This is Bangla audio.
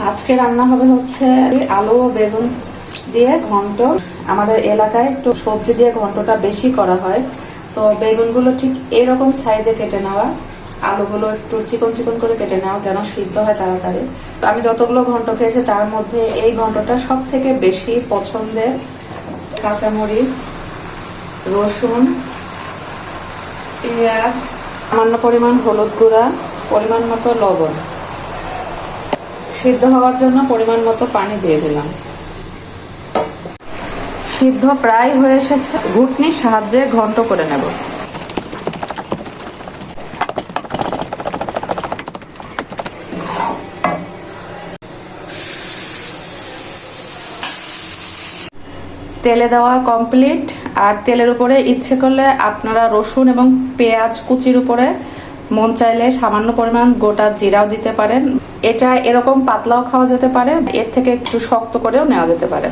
আজকে রান্না হবে হচ্ছে আলু ও বেগুন দিয়ে ঘন্ট। আমাদের এলাকায় একটু সবজি দিয়ে ঘন্টটা বেশি করা হয়। তো বেগুনগুলো ঠিক এরকম সাইজে কেটে নেওয়া, আলুগুলো একটু চিকন চিকন করে কেটে নেওয়া যেন সিদ্ধ হয় তাড়াতাড়ি। আমি যতগুলো ঘন্ট খেয়েছি তার মধ্যে এই ঘন্টটা সব থেকে বেশি পছন্দের। কাঁচামরিচ, রসুন, পেঁয়াজ, সামান্য পরিমাণ হলুদ গুঁড়া, পরিমাণ মতো লবণ, সিদ্ধ হওয়ার জন্য পরিমাণ মতো পানি দিয়ে দিলাম। সিদ্ধ প্রায় হয়ে এসেছে, ঘুটনির সাহায্যে ঘন্ট করে নেব। তেলে দেওয়া কমপ্লিট। আর তেলের উপরে ইচ্ছে করলে আপনারা রসুন এবং পেঁয়াজ কুচির উপরে মন চাইলে সামান্য পরিমাণ গোটা জিরাও দিতে পারেন। এটা এরকম পাতলাও খাওয়া যেতে পারে, এর থেকে একটু শক্ত করেও নেওয়া যেতে পারে।